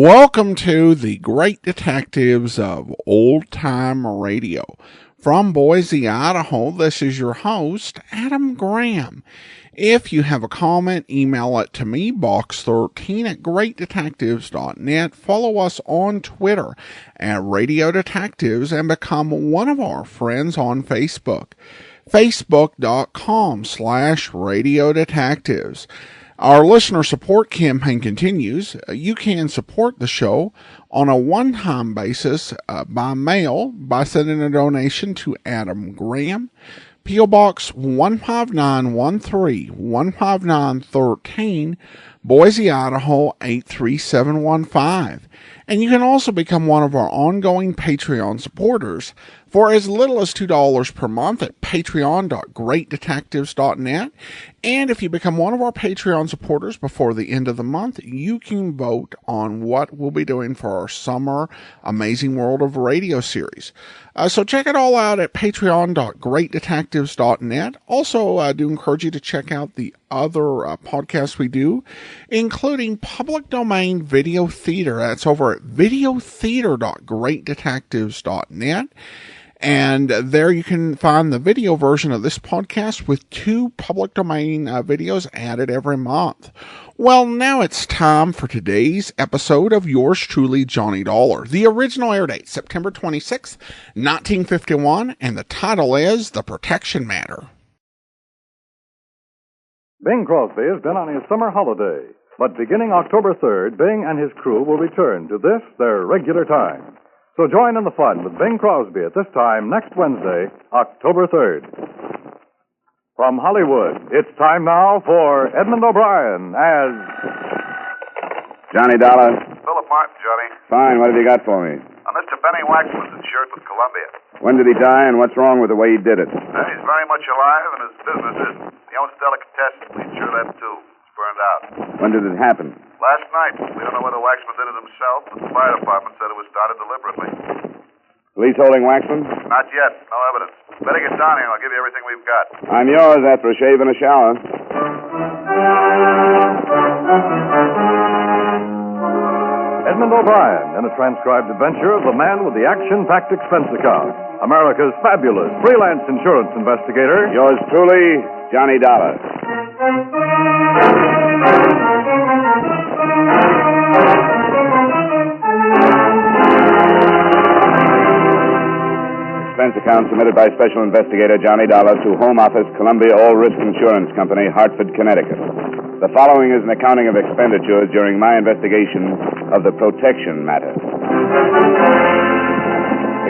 Welcome to the Great Detectives of Old Time Radio. From Boise, Idaho, this is your host, Adam Graham. If you have a comment, email it to me, box13@greatdetectives.net. Follow us on Twitter at Radio Detectives and become one of our friends on Facebook. Facebook.com/Radio Detectives. Our listener support campaign continues. You can support the show on a one-time basis by mail by sending a donation to Adam Graham, P.O. Box 15913, 15913, Boise, Idaho 83715. And you can also become one of our ongoing Patreon supporters for as little as $2 per month at patreon.greatdetectives.net. And if you become one of our Patreon supporters before the end of the month, you can vote on what we'll be doing for our summer Amazing World of Radio series. So check it all out at patreon.greatdetectives.net. Also, I do encourage you to check out the other podcasts we do, including Public Domain Video Theater. That's over at videotheater.greatdetectives.net. And there you can find the video version of this podcast with 2 public domain videos added every month. Well, now it's time for today's episode of yours truly, Johnny Dollar. The original air date, September 26th, 1951, and the title is The Protection Matter. Bing Crosby has been on his summer holiday, but beginning October 3rd, Bing and his crew will return to this, their regular time. So join in the fun with Bing Crosby at this time next Wednesday, October 3rd. From Hollywood, it's time now for Edmund O'Brien as... Johnny Dollar. Philip Martin, Johnny. Fine, what have you got for me? Mr. Benny Waxman's insured with Columbia. When did he die and what's wrong with the way he did it? He's very much alive and his business isn't. He owns delicatessen. We insure that too. It's burned out. When did it happen? Last night. We don't know whether Waxman did it himself, but the fire department said it was started deliberately. Police holding Waxman? Not yet. No evidence. Better get down here and I'll give you everything we've got. I'm yours after a shave and a shower. Edmund O'Brien in a transcribed adventure of the man with the action-packed expense account. America's fabulous freelance insurance investigator. Yours truly, Johnny Dollar. Expense account submitted by Special Investigator Johnny Dollar to Home Office, Columbia All Risk Insurance Company, Hartford, Connecticut. The following is an accounting of expenditures during my investigation of the protection matter.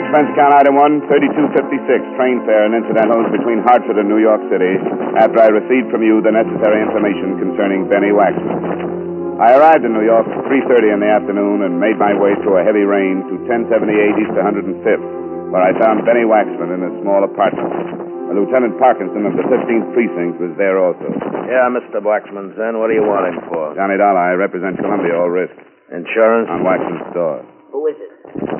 Expense account item 1, 3256, train fare and incidentals between Hartford and New York City after I received from you the necessary information concerning Benny Waxman. I arrived in New York at 3:30 in the afternoon and made my way through a heavy rain to 1078 East 105th, where I found Benny Waxman in a small apartment. Lieutenant Parkinson of the 15th Precinct was there also. Yeah, Mr. Waxman's in. What do you want him for? Johnny Dollar, I represent Columbia All Risk. Insurance? On Waxman's store. Who is it?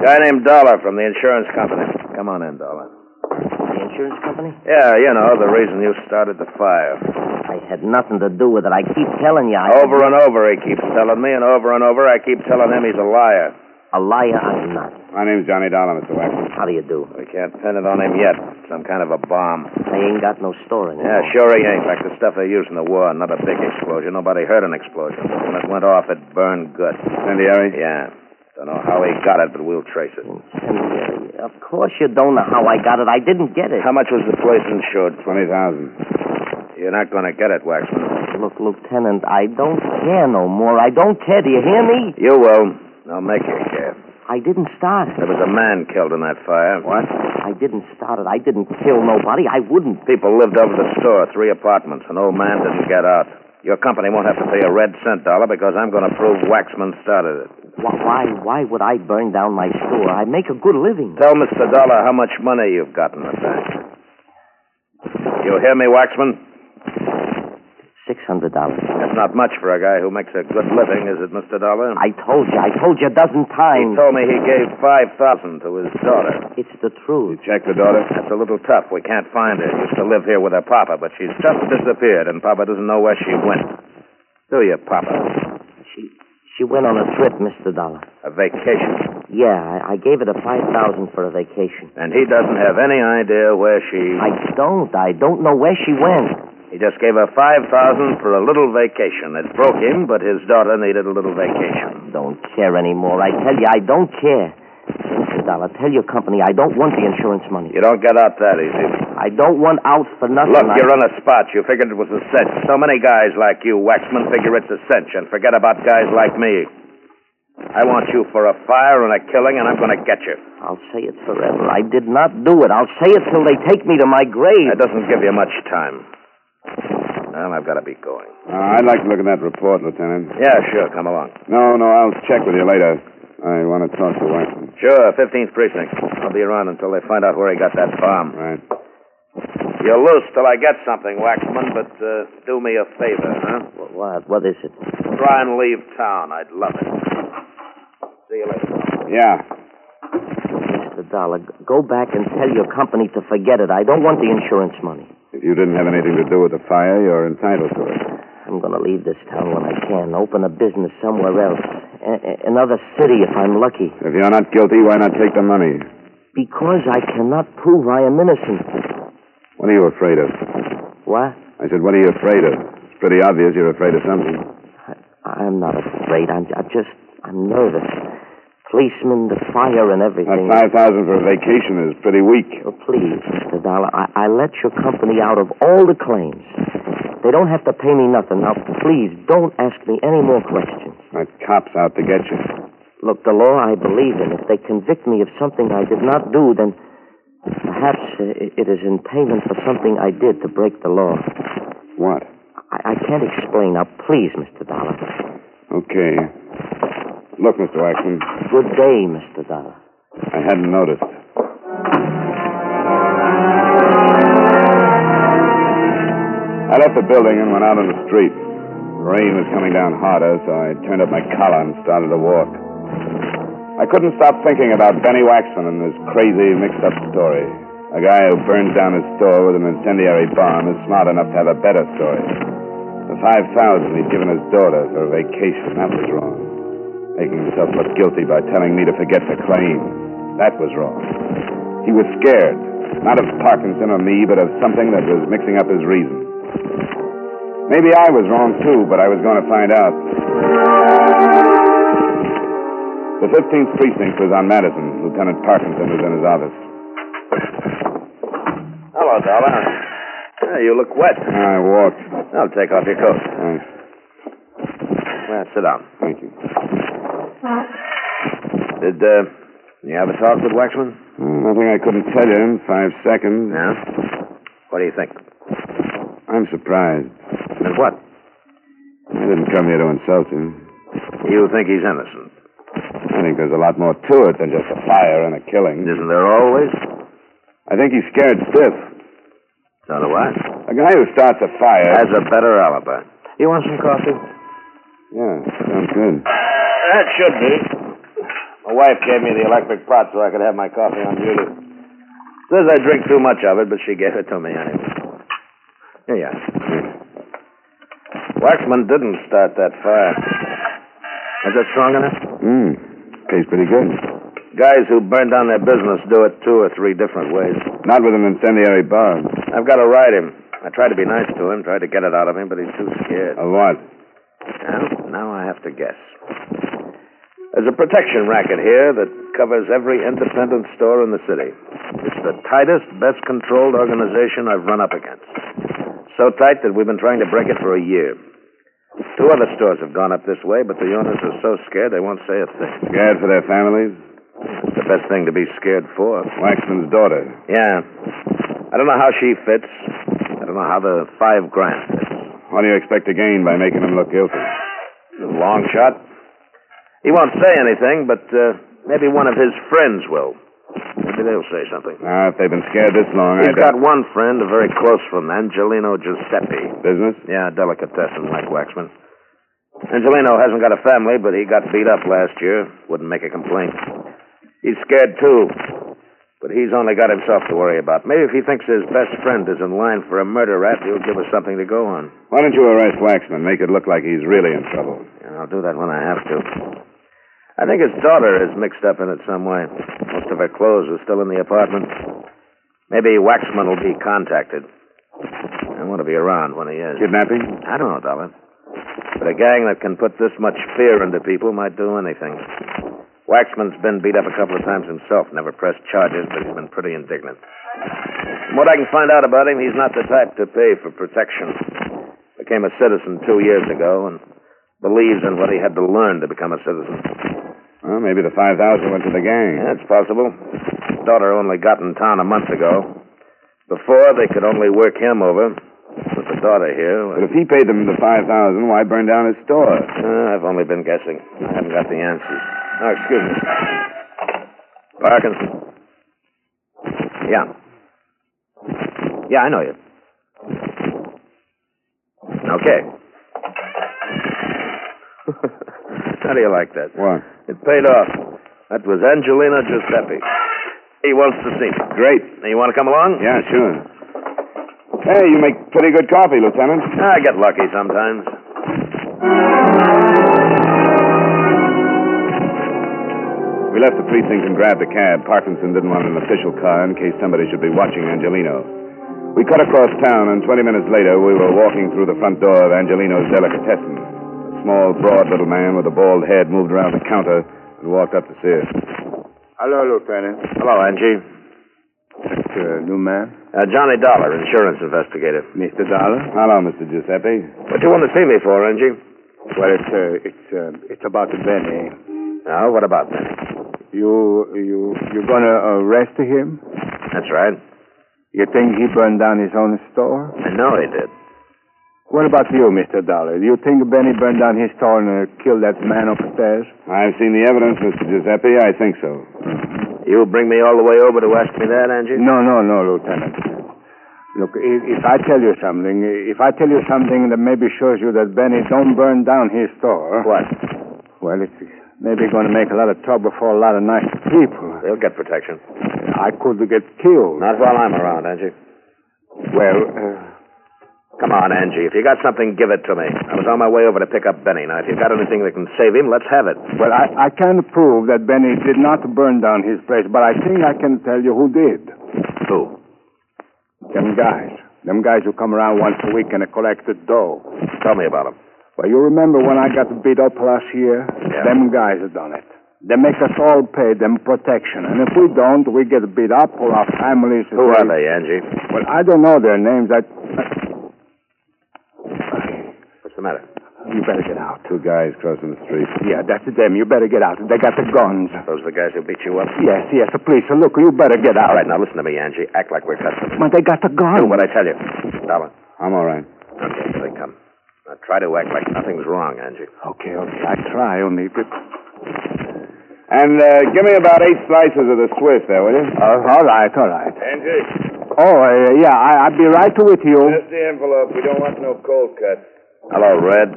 Guy named Dollar from the insurance company. Come on in, Dollar. The insurance company? Yeah, you know, the reason you started the fire. I had nothing to do with it. I keep telling you. Over and over he keeps telling me, and over I keep telling him he's a liar. A liar? I'm not. My name's Johnny Dollar, Mr. Waxman. How do you do? We can't pin it on him yet. Some kind of a bomb. I ain't got no store anymore. Yeah, sure he ain't. Like the stuff they used in the war. Not a big explosion. Nobody heard an explosion. When it went off, it burned good. Incendiary? Yeah. Don't know how he got it, but we'll trace it. Incendiary? Of course you don't know how I got it. I didn't get it. How much was the place insured? $20,000. You're not going to get it, Waxman. Look, Lieutenant, I don't care no more. I don't care. Do you hear me? You will. I'll make you care. I didn't start it. There was a man killed in that fire. What? I didn't start it. I didn't kill nobody. I wouldn't. People lived over the store, 3 apartments. An old man didn't get out. Your company won't have to pay a red cent, Dollar, because I'm going to prove Waxman started it. Why would I burn down my store? I make a good living. Tell Mr. Dollar how much money you've got in the bank. You hear me, Waxman? $600. That's not much for a guy who makes a good living, is it, Mr. Dollar? I told you a dozen times. He told me he gave $5,000 to his daughter. It's the truth. You checked the daughter? That's a little tough. We can't find her. Used to live here with her papa, but she's just disappeared, and Papa doesn't know where she went. Do you, Papa? She went on a trip, Mr. Dollar. A vacation. Yeah, I gave her the $5,000 for a vacation. And he doesn't have any idea where she... I don't know where she went. He just gave her $5,000 for a little vacation. It broke him, but his daughter needed a little vacation. Don't care anymore. I tell you, I don't care. Mr. Dollar, tell your company I don't want the insurance money. You don't get out that easy. I don't want out for nothing. Look, you're on a spot. You figured it was a cinch. So many guys like you, Waxman, figure it's a cinch and forget about guys like me. I want you for a fire and a killing, and I'm going to get you. I'll say it forever. I did not do it. I'll say it till they take me to my grave. That doesn't give you much time. Well, I've got to be going. I'd like to look at that report, Lieutenant. Yeah, sure. Come along. No, I'll check with you later. I want to talk to Waxman. Sure, 15th Precinct. I'll be around until they find out where he got that bomb. Right. You're loose till I get something, Waxman, but do me a favor, huh? What is it? Try and leave town. I'd love it. See you later. Yeah. Mr. Dollar, go back and tell your company to forget it. I don't want the insurance money. If you didn't have anything to do with the fire, you're entitled to it. I'm going to leave this town when I can. Open a business somewhere else. Another city if I'm lucky. If you're not guilty, why not take the money? Because I cannot prove I am innocent. What are you afraid of? What? I said, what are you afraid of? It's pretty obvious you're afraid of something. I'm not afraid. I'm nervous. Policemen, the fire, and everything. That $5,000 for a vacation is pretty weak. Oh, please, Mr. Dollar, I let your company out of all the claims. They don't have to pay me nothing. Now, please, don't ask me any more questions. That cop's out to get you. Look, the law I believe in. If they convict me of something I did not do, then perhaps it is in payment for something I did to break the law. What? I can't explain. Now, please, Mr. Dollar. Okay. Look, Mr. Waxman. Good day, Mr. Dollar. I hadn't noticed. I left the building and went out on the street. The rain was coming down harder, so I turned up my collar and started to walk. I couldn't stop thinking about Benny Waxman and this crazy, mixed-up story. A guy who burns down his store with an incendiary bomb is smart enough to have a better story. The $5,000 he'd given his daughter for a vacation, that was wrong. Making himself look guilty by telling me to forget the claim, that was wrong. He was scared, not of Parkinson or me, but of something that was mixing up his reason. Maybe I was wrong, too, but I was going to find out. The 15th Precinct was on Madison. Lieutenant Parkinson was in his office. Hello, Dollar. Yeah, you look wet. I walked. I'll take off your coat. Thanks. Well, sit down. Thank you. Did you have a talk with Waxman? Nothing I couldn't tell you in 5 seconds. Yeah? What do you think? I'm surprised. And what? I didn't come here to insult him. You think he's innocent? I think there's a lot more to it than just a fire and a killing. Isn't there always? I think he's scared stiff. So do I. A guy who starts a fire... Has a better alibi. You want some coffee? Yeah, sounds good. That should be. My wife gave me the electric pot so I could have my coffee on duty. Says I drink too much of it, but she gave it to me anyway. Here you are. Waxman didn't start that fire. Is that strong enough? Tastes pretty good. Guys who burn down their business do it 2 or 3 different ways. Not with an incendiary bomb. I've got to ride him. I tried to be nice to him, tried to get it out of him, but he's too scared. Of what? Well, now I have to guess. There's a protection racket here that covers every independent store in the city. It's the tightest, best controlled organization I've run up against. So tight that we've been trying to break it for a year. 2 other stores have gone up this way, but the owners are so scared they won't say a thing. Scared for their families? It's the best thing to be scared for. Waxman's daughter. Yeah. I don't know how she fits. I don't know how the $5,000 fits. What do you expect to gain by making him look guilty? Long shot. He won't say anything, but maybe one of his friends will. Maybe they'll say something. If they've been scared this long, He's got one friend, a very close friend, Angelino Giuseppe. Business? Yeah, delicatessen like Waxman. Angelino hasn't got a family, but he got beat up last year. Wouldn't make a complaint. He's scared, too. But he's only got himself to worry about. Maybe if he thinks his best friend is in line for a murder rap, he'll give us something to go on. Why don't you arrest Waxman? Make it look like he's really in trouble. I'll do that when I have to. I think his daughter is mixed up in it some way. Most of her clothes are still in the apartment. Maybe Waxman will be contacted. I want to be around when he is. Kidnapping? I don't know, Dollar. But a gang that can put this much fear into people might do anything. Waxman's been beat up a couple of times himself. Never pressed charges, but he's been pretty indignant. From what I can find out about him, he's not the type to pay for protection. Became a citizen 2 years ago and believes in what he had to learn to become a citizen. Well, maybe the 5,000 went to the gang. Yeah, it's possible. His daughter only got in town a month ago. Before, they could only work him over. With the daughter here... But if he paid them the 5,000, why burn down his store? I've only been guessing. I haven't got the answers. Oh, excuse me. Parkinson. Yeah. Yeah, I know you. Okay. How do you like that? What? It paid off. That was Angelina Giuseppe. He wants to see me. Great. You want to come along? Yeah, sure. Hey, you make pretty good coffee, Lieutenant. I get lucky sometimes. We left the precinct and grabbed a cab. Parkinson didn't want an official car in case somebody should be watching Angelino. We cut across town, and 20 minutes later, we were walking through the front door of Angelino's delicatessen. A small, broad little man with a bald head moved around the counter and walked up to see us. Hello, Lieutenant. Hello, Angie. That's new man? Johnny Dollar, insurance investigator. Mr. Dollar? Hello, Mr. Giuseppe. What do you want to see me for, Angie? Well, it's about Benny. Oh, what about that? You're gonna arrest him? That's right. You think he burned down his own store? I know he did. What about you, Mr. Dollar? Do you think Benny burned down his store and killed that man upstairs? I've seen the evidence, Mr. Giuseppe. I think so. You bring me all the way over to ask me that, Angie? No, Lieutenant. Look, if I tell you something that maybe shows you that Benny don't burn down his store... What? Well, it's maybe going to make a lot of trouble for a lot of nice people. They'll get protection. I could get killed. Not while I'm around, Angie. Well, Come on, Angie. If you got something, give it to me. I was on my way over to pick up Benny. Now, if you've got anything that can save him, let's have it. Well, I can't prove that Benny did not burn down his place, but I think I can tell you who did. Who? Them guys. Them guys who come around once a week and collect the dough. Tell me about them. Well, you remember when I got beat up last year? Yeah. Them guys have done it. They make us all pay them protection. And if we don't, we get beat up or our families... Who are they, Angie? Well, I don't know their names. What's the matter? You better get out. Two guys crossing the street. Yeah, that's them. You better get out. They got the guns. Those are the guys who beat you up? Yes, the police. So look, you better get out. All right, now listen to me, Angie. Act like we're customers. But they got the guns. Do what I tell you. Dollar. I'm all right. Okay, here they come. Now try to act like nothing's wrong, Angie. Okay. I try, only... And give me about 8 slices of the Swiss there, will you? All right. Angie. Oh, yeah, I'll be right with you. Just the envelope. We don't want no cold cuts. Hello, Red.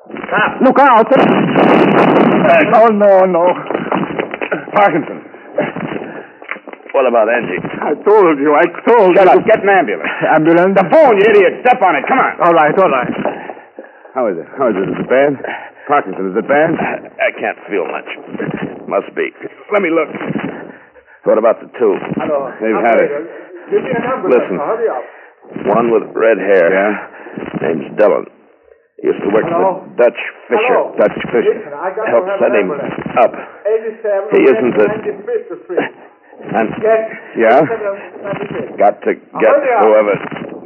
Stop. Look out. Oh, no. Parkinson. What about Angie? I told you. Shut up. Get an ambulance. Ambulance? The phone, you idiot. Step on it. Come on. All right. How is it? Is it bad? Parkinson, is it bad? I can't feel much. Must be. Let me look. What about the two? Hello. They've had it. Give me an ambulance. Listen. Hurry up. One with red hair. Yeah? Name's Dillon. He used to work Hello? for Dutch Fisher. Hello? Dutch Fisher. Listen, I got Help to have send an him ambulance. up. 87 He isn't a... 95th Street. And Yes. Yeah? 96. got to get Hurry up. whoever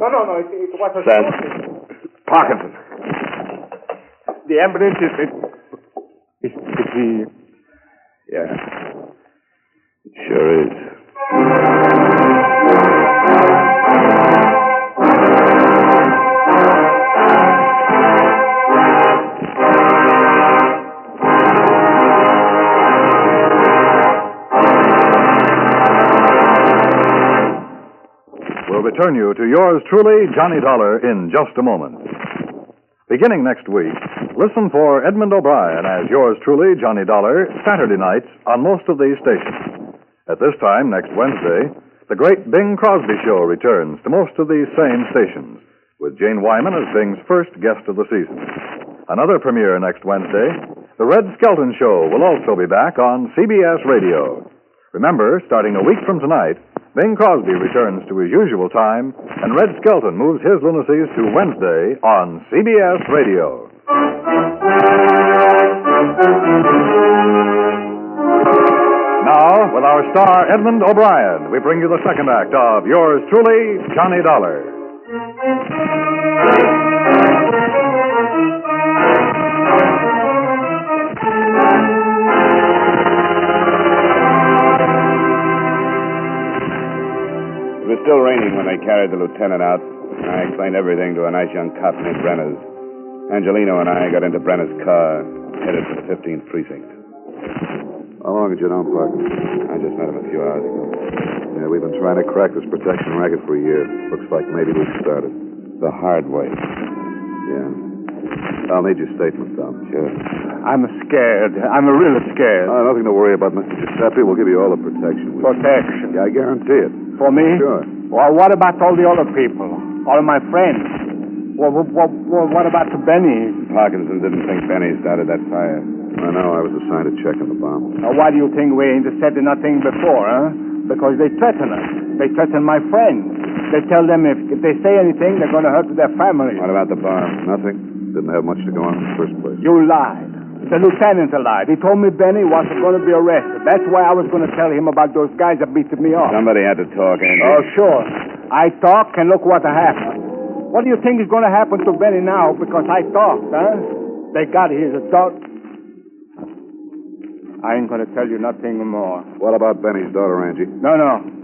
No. It was a sent. shooting. Parkinson. The ambulance is he... Yeah. It sure is. We'll return you to yours truly, Johnny Dollar, in just a moment. Beginning next week, listen for Edmund O'Brien as yours truly, Johnny Dollar, Saturday nights on most of these stations. At this time, next Wednesday, the great Bing Crosby Show returns to most of these same stations, with Jane Wyman as Bing's first guest of the season. Another premiere next Wednesday. The Red Skelton Show will also be back on CBS Radio. Remember, starting a week from tonight, Bing Crosby returns to his usual time, and Red Skelton moves his lunacies to Wednesday on CBS Radio. Now, with our star Edmund O'Brien, we bring you the second act of yours truly, Johnny Dollar. It was still raining when they carried the lieutenant out. I explained everything to a nice young cop named Brenner's. Angelino and I got into Brenner's car, headed for the 15th precinct. How long had you known Parkinson? I just met him a few hours ago. Yeah, we've been trying to crack this protection racket for a year. Looks like maybe we've started. The hard way. Yeah. I'll need your statement, Tom. Sure. I'm scared. I'm really scared. Nothing to worry about, Mr. Giuseppe. We'll give you all the protection. Protection? Yeah, I guarantee it. For me? Sure. Well, what about all the other people? All of my friends? What about Benny? Parkinson didn't think Benny started that fire. I know. I was assigned to check on the bomb. Now, why do you think we ain't said nothing before, huh? Because they threaten us. They threaten my friends. They tell them if they say anything, they're going to hurt their families. What about the bomb? Nothing. Didn't have much to go on in the first place. You lied. The lieutenant lied. He told me Benny wasn't going to be arrested. That's why I was going to tell him about those guys that beat me up. Somebody had to talk, Andy. Oh, sure. I talk, and look what happened. What do you think is going to happen to Benny now because I talked, huh? They got his adult. I ain't going to tell you nothing more. What about Benny's daughter, Angie? No.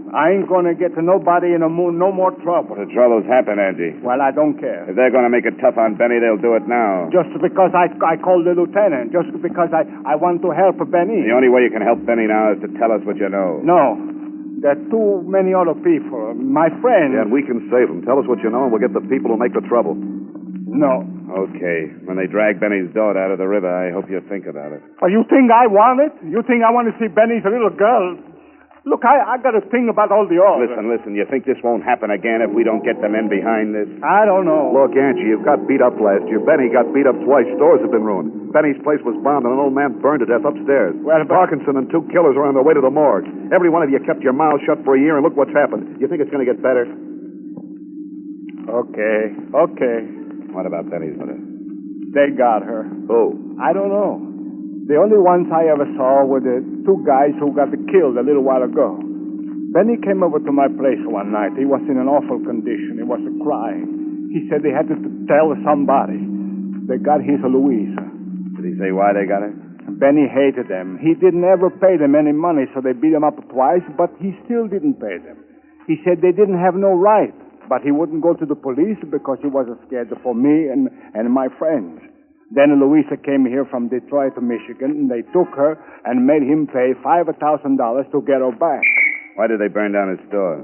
I ain't going to get to nobody in no more trouble. The trouble's happened, Angie. Well, I don't care. If they're going to make it tough on Benny, they'll do it now. Just because I called the lieutenant. Just because I want to help Benny. The only way you can help Benny now is to tell us what you know. No. There are too many other people. My friends. Yeah, and we can save them. Tell us what you know, and we'll get the people who make the trouble. No. Okay. When they drag Benny's daughter out of the river, I hope you think about it. Well, you think I want it? You think I want to see Benny's little girl? Look, I got to think about all the others. Listen. You think this won't happen again if we don't get the men behind this? I don't know. Look, Angie, you got beat up last year. Benny got beat up twice. Stores have been ruined. Benny's place was bombed, and an old man burned to death upstairs. Well, but... Parkinson and two killers are on their way to the morgue. Every one of you kept your mouth shut for a year, and look what's happened. You think it's going to get better? Okay. What about Benny's mother? They got her. Who? I don't know. The only ones I ever saw were the two guys who got killed a little while ago. Benny came over to my place one night. He was in an awful condition. He was crying. He said they had to tell somebody. They got his Louisa. Did he say why they got her? Benny hated them. He didn't ever pay them any money, so they beat him up twice, but he still didn't pay them. He said they didn't have no right, but he wouldn't go to the police because he was scared for me and my friends. Then Louisa came here from Detroit to Michigan, and they took her and made him pay $5,000 to get her back. Why did they burn down his store?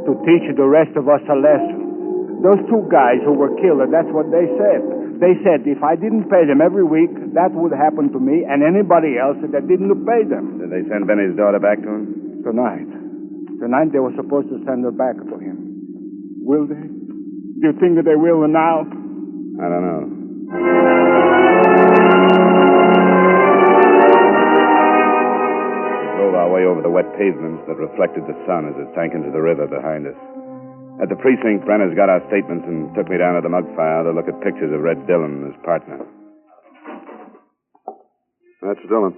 To teach the rest of us a lesson. Those two guys who were killed, that's what they said. They said if I didn't pay them every week, that would happen to me and anybody else that didn't pay them. Did they send Benny's daughter back to him? Tonight they were supposed to send her back to him. Will they? Do you think that they will now? I don't know. We drove our way over the wet pavements that reflected the sun as it sank into the river behind us. At the precinct, Brenner's got our statements and took me down to the mug file to look at pictures of Red Dillon and his partner. That's Dillon.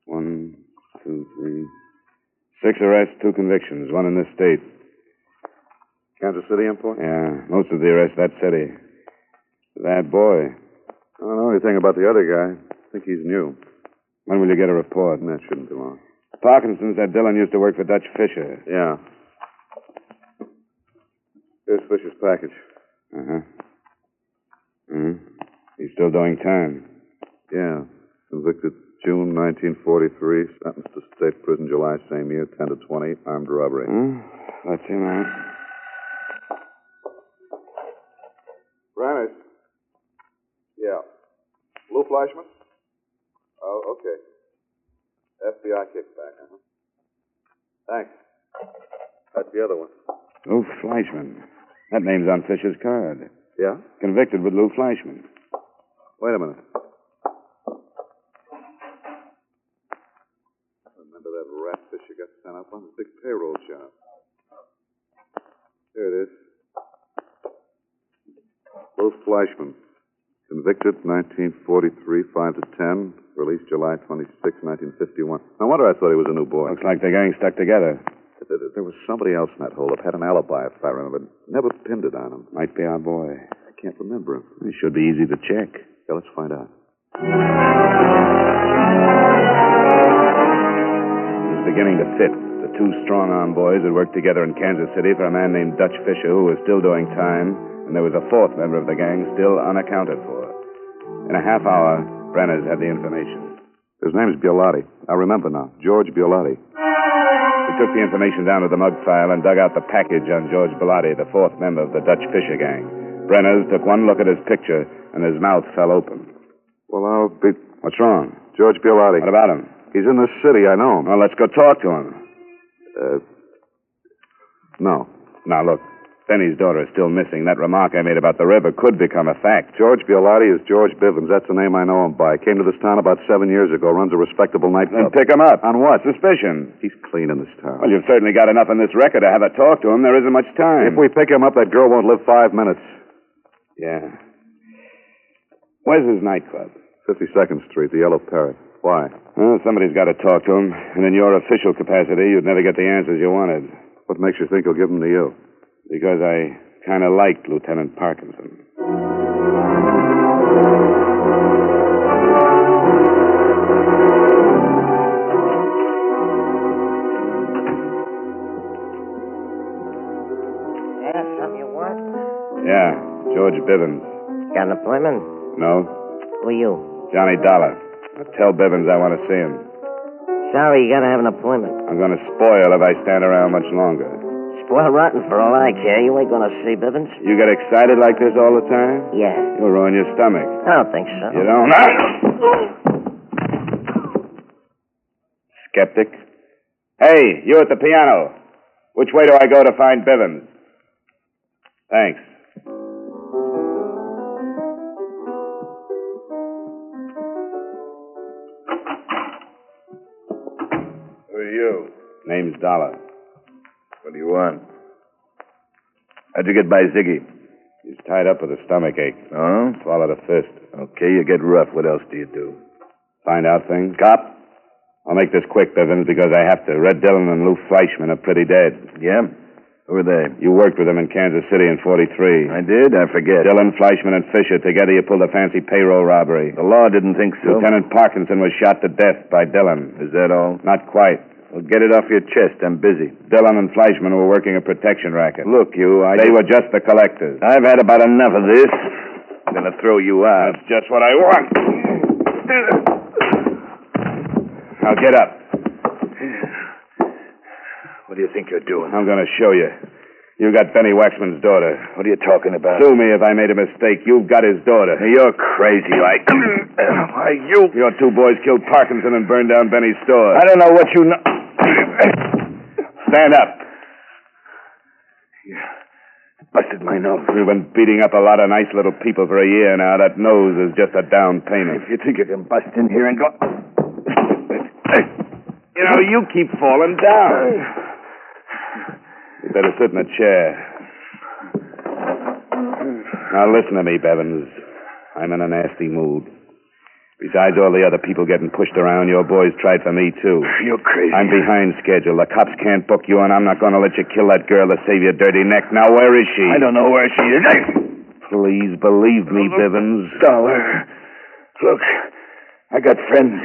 1, 2, 3. 6 arrests, 2 convictions, 1 in this state. Kansas City import? Yeah, most of the arrests that city. That boy. I don't know anything about the other guy. I think he's new. When will you get a report? That shouldn't be long. Parkinson said Dillon used to work for Dutch Fisher. Yeah. Here's Fisher's package. He's still doing time. Yeah. Convicted June 1943. Sentenced to state prison July same year. 10 to 20. Armed robbery. That's him out. Branners? Yeah. Lou Fleischman? Oh, okay. FBI kickback, Thanks. That's the other one. Lou Fleischman. That name's on Fisher's card. Yeah? Convicted with Lou Fleischman. Wait a minute. Remember that rat fish you got sent up on? The big payroll job. Here it is. Lou Fleischman. Convicted 1943, 5 to 10. Released July 26, 1951. No wonder I thought he was a new boy. Looks like the gang stuck together. There was somebody else in that holdup. Had an alibi, if I remember. Never pinned it on him. Might be our boy. I can't remember him. It should be easy to check. Yeah, let's find out. It was beginning to fit. The two strong-arm boys had worked together in Kansas City for a man named Dutch Fisher, who was still doing time, and there was a fourth member of the gang still unaccounted for. In a half hour, Brenner's had the information. His name's Biolotti. I remember now. George Biolotti. We took the information down to the mug file and dug out the package on George Biolotti, the fourth member of the Dutch Fisher gang. Brenner's took one look at his picture, and his mouth fell open. Well, I'll be... What's wrong? George Biolotti. What about him? He's in this city. I know him. Well, let's go talk to him. No. Now, look. Benny's daughter is still missing. That remark I made about the river could become a fact. George Biolotti is George Bivens. That's the name I know him by. Came to this town about 7 years ago. Runs a respectable nightclub. Then pick him up. On what? Suspicion. He's clean in this town. Well, you've certainly got enough in this record to have a talk to him. There isn't much time. If we pick him up, that girl won't live 5 minutes. Yeah. Where's his nightclub? 52nd Street, the Yellow Parrot. Why? Well, somebody's got to talk to him. And in your official capacity, you'd never get the answers you wanted. What makes you think he'll give them to you? Because I kind of liked Lieutenant Parkinson. Yeah, something you want? Yeah, George Bivens. Got an appointment? No? Who are you? Johnny Dollar. Tell Bivens I want to see him. Sorry, you gotta have an appointment. I'm going to spoil if I stand around much longer. Spoil rotten for all I care. You ain't gonna see Bivens. You get excited like this all the time? Yeah. You'll ruin your stomach. I don't think so. You don't? Skeptic. Hey, you at the piano. Which way do I go to find Bivens? Thanks. Who are you? Name's Dollar. What do you want? How'd you get by Ziggy? He's tied up with a stomach ache. Oh? Swallowed a fist. Okay, you get rough. What else do you do? Find out things? Cop? I'll make this quick, Bivens, because I have to. Red Dillon and Lou Fleischman are pretty dead. Yeah? Who are they? You worked with them in Kansas City in 43. I did? I forget. Dillon, Fleischman, and Fisher. Together you pulled a fancy payroll robbery. The law didn't think so. Lieutenant Parkinson was shot to death by Dillon. Is that all? Not quite. Well, get it off your chest. I'm busy. Dillon and Fleischman were working a protection racket. Look, They were just the collectors. I've had about enough of this. I'm going to throw you out. That's just what I want. Now get up. What do you think you're doing? I'm going to show you. You got Benny Waxman's daughter. What are you talking about? Sue me if I made a mistake. You've got his daughter. You're crazy, like... Why, you... Your two boys killed Parkinson and burned down Benny's store. I don't know what you know... Stand up. You busted my nose. You've been beating up a lot of nice little people for a year now. That nose is just a down payment. If you think you can bust in here and go... You know, you keep falling down. You better sit in a chair. Now listen to me, Bevins. I'm in a nasty mood. Besides all the other people getting pushed around, your boys tried for me, too. You're crazy. I'm behind schedule. The cops can't book you, and I'm not going to let you kill that girl to save your dirty neck. Now, where is she? I don't know where she is. Please, believe me, Bivens. Dollar. Look, I got friends.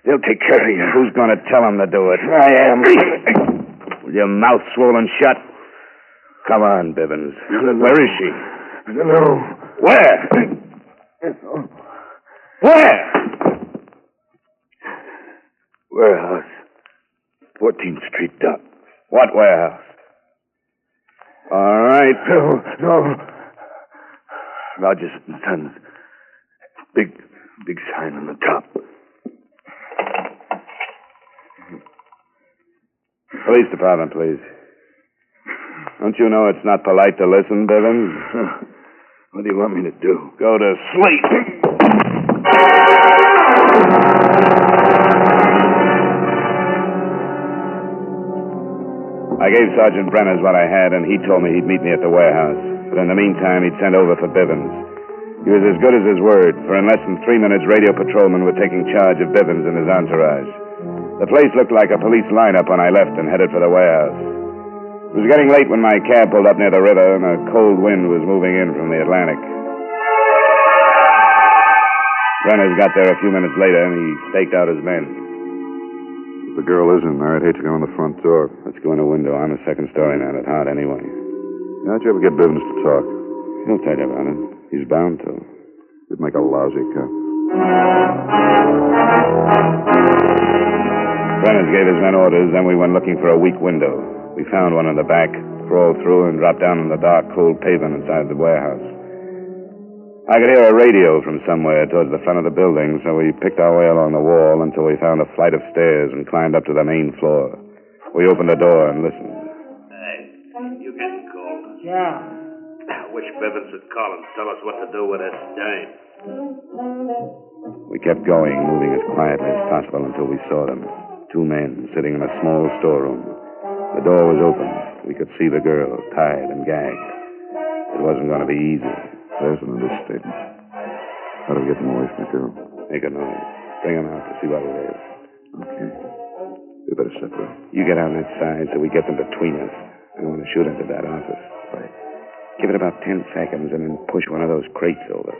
They'll take care of you. Who's going to tell them to do it? I am. With your mouth swollen shut? Come on, Bivens. Where is she? I don't know. Where? Where? Warehouse. 14th Street Dock. What warehouse? All right. No. Rogers and Sons. Big sign on the top. Police department, please. Don't you know it's not polite to listen, Bivens? What do you want me to do? Go to sleep. I gave Sergeant Brenners what I had, and he told me he'd meet me at the warehouse. But in the meantime, he'd sent over for Bivens. He was as good as his word, for in less than 3 minutes, radio patrolmen were taking charge of Bivens and his entourage. The place looked like a police lineup when I left and headed for the warehouse. It was getting late when my cab pulled up near the river, and a cold wind was moving in from the Atlantic. Brenners got there a few minutes later, and he staked out his men. If the girl is in there, I'd hate to go in the front door. Let's go in a window. I'm a second story man at heart anyway. How'd you ever get Bivens to talk? He'll tell you about it. He's bound to. You'd make a lousy cop. Brenners gave his men orders, then we went looking for a weak window. We found one in the back, crawled through, and dropped down on the dark, cold pavement inside the warehouse. I could hear a radio from somewhere towards the front of the building, so we picked our way along the wall until we found a flight of stairs and climbed up to the main floor. We opened the door and listened. Hey, you getting cold? Yeah. I wish Bivens would call and tell us what to do with this dame. We kept going, moving as quietly as possible until we saw them. 2 men sitting in a small storeroom. The door was open. We could see the girl, tied and gagged. It wasn't going to be easy. There's an understatement. How do we get them away from the girl? Make a noise. Bring them out to see what it is. Okay. We better separate. You get on that side so we get them between us. I want to shoot into that office. Right. Give it about 10 seconds and then push one of those crates over.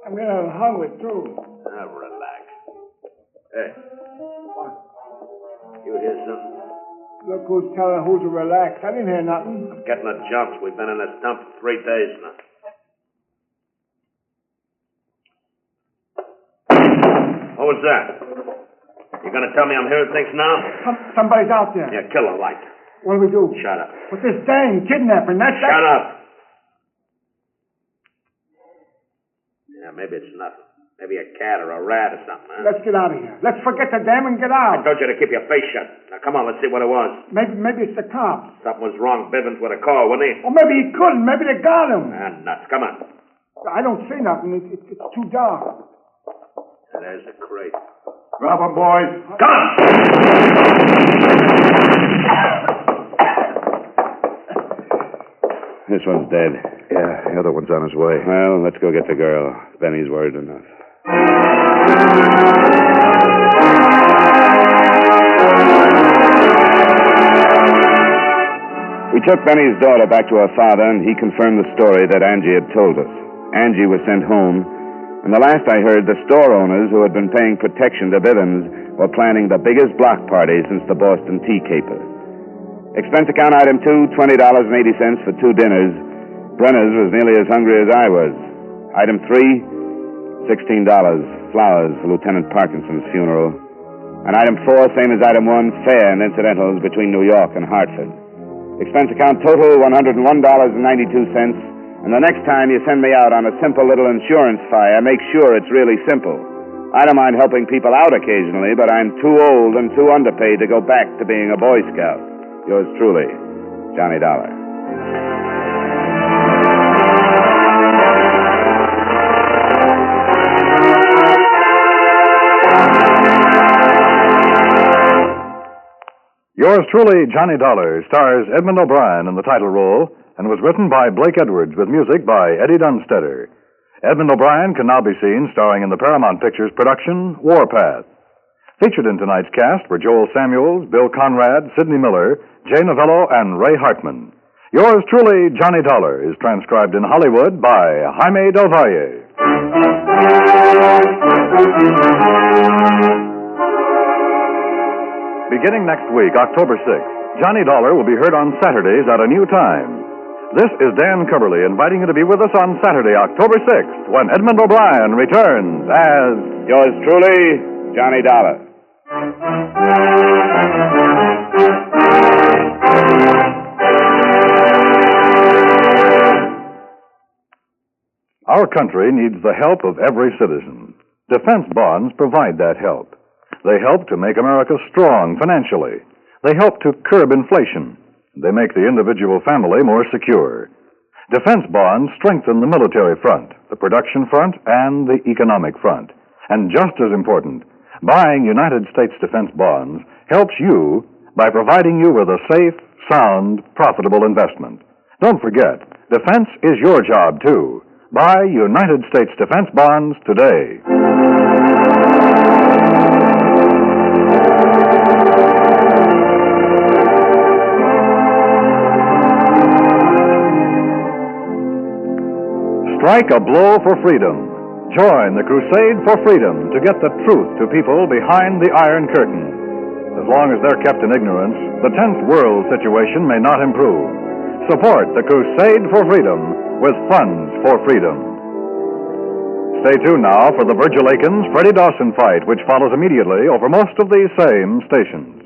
I'm getting hungry, too. Now, relax. Hey. What? You hear something? Look who's telling who to relax. I didn't hear nothing. I'm getting the jumps. We've been in this dump for 3 days now. What was that? You gonna tell me I'm hearing things now? Somebody's out there. Yeah, kill the light. What do we do? Shut up. But this dang kidnapping, that's... Shut up. Yeah, maybe it's nothing. Maybe a cat or a rat or something, huh? Let's get out of here. Let's forget the dam and get I out. told you to keep your face shut. Now, come on, let's see what it was. Maybe it's the cops. Something was wrong. Bivens would have called, wouldn't he? Or maybe he couldn't. Maybe they got him. Ah, nuts. Come on. I don't see nothing. It's too dark. There's the crate. Drop 'em, boys. Come on! This one's dead. Yeah, the other one's on his way. Well, let's go get the girl. Benny's worried enough. We took Benny's daughter back to her father, and he confirmed the story that Angie had told us. Angie was sent home, and the last I heard, the store owners who had been paying protection to Bivens were planning the biggest block party since the Boston tea caper. Expense account item 2, $20.80 for 2 dinners. Brenner's was nearly as hungry as I was. Item 3, $16, flowers for Lieutenant Parkinson's funeral. And item 4, same as item 1, fare and incidentals between New York and Hartford. Expense account total, $101.92. And the next time you send me out on a simple little insurance fire, make sure it's really simple. I don't mind helping people out occasionally, but I'm too old and too underpaid to go back to being a Boy Scout. Yours truly, Johnny Dollar. Yours truly, Johnny Dollar, stars Edmund O'Brien in the title role and was written by Blake Edwards with music by Eddie Dunstetter. Edmund O'Brien can now be seen starring in the Paramount Pictures production Warpath. Featured in tonight's cast were Joel Samuels, Bill Conrad, Sidney Miller, Jay Novello, and Ray Hartman. Yours truly, Johnny Dollar, is transcribed in Hollywood by Jaime Del Valle. Beginning next week, October 6th, Johnny Dollar will be heard on Saturdays at a new time. This is Dan Coverly inviting you to be with us on Saturday, October 6th, when Edmund O'Brien returns as... Yours truly, Johnny Dollar. Our country needs the help of every citizen. Defense bonds provide that help. They help to make America strong financially. They help to curb inflation. They make the individual family more secure. Defense bonds strengthen the military front, the production front, and the economic front. And just as important, buying United States defense bonds helps you by providing you with a safe, sound, profitable investment. Don't forget, defense is your job, too. Buy United States defense bonds today. Strike a blow for freedom. Join the crusade for freedom to get the truth to people behind the Iron Curtain. As long as they're kept in ignorance, the 10th world situation may not improve. Support the crusade for freedom with funds for freedom. Stay tuned now for the Virgil Akins-Freddie Dawson fight, which follows immediately over most of these same stations.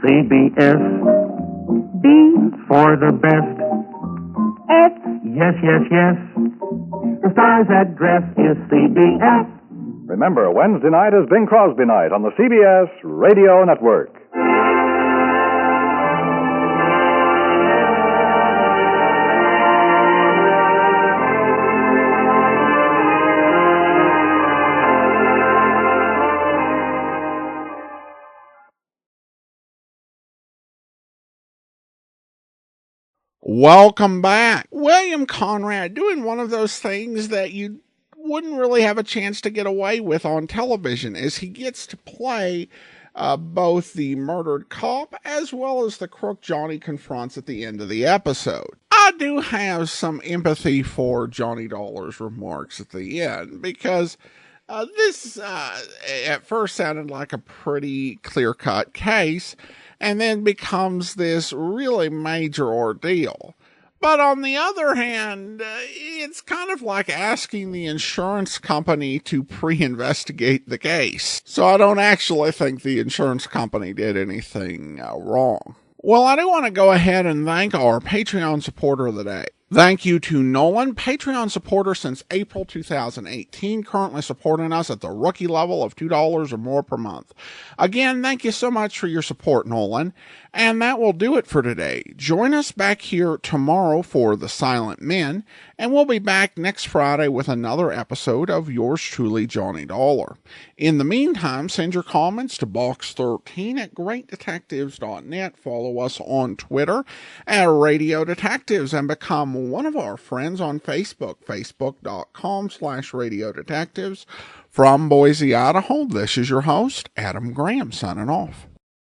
CBS. B for the best. F. Yes, yes, yes. The star's address is CBS. Remember, Wednesday night is Bing Crosby night on the CBS Radio Network. Welcome back. William Conrad doing one of those things that you wouldn't really have a chance to get away with on television, as he gets to play both the murdered cop as well as the crook Johnny confronts at the end of the episode. I do have some empathy for Johnny Dollar's remarks at the end, because this at first sounded like a pretty clear-cut case, and then becomes this really major ordeal. But on the other hand, it's kind of like asking the insurance company to pre-investigate the case. So I don't actually think the insurance company did anything wrong. Well, I do want to go ahead and thank our Patreon supporter of the day. Thank you to Nolan, Patreon supporter since April 2018, currently supporting us at the rookie level of $2 or more per month. Again, thank you so much for your support, Nolan. And that will do it for today. Join us back here tomorrow for The Silent Men, and we'll be back next Friday with another episode of yours truly, Johnny Dollar. In the meantime, send your comments to box13 at greatdetectives.net. Follow us on Twitter at Radio Detectives, and become one of our friends on Facebook, facebook.com/Radio Detectives. From Boise, Idaho, this is your host, Adam Graham, signing off.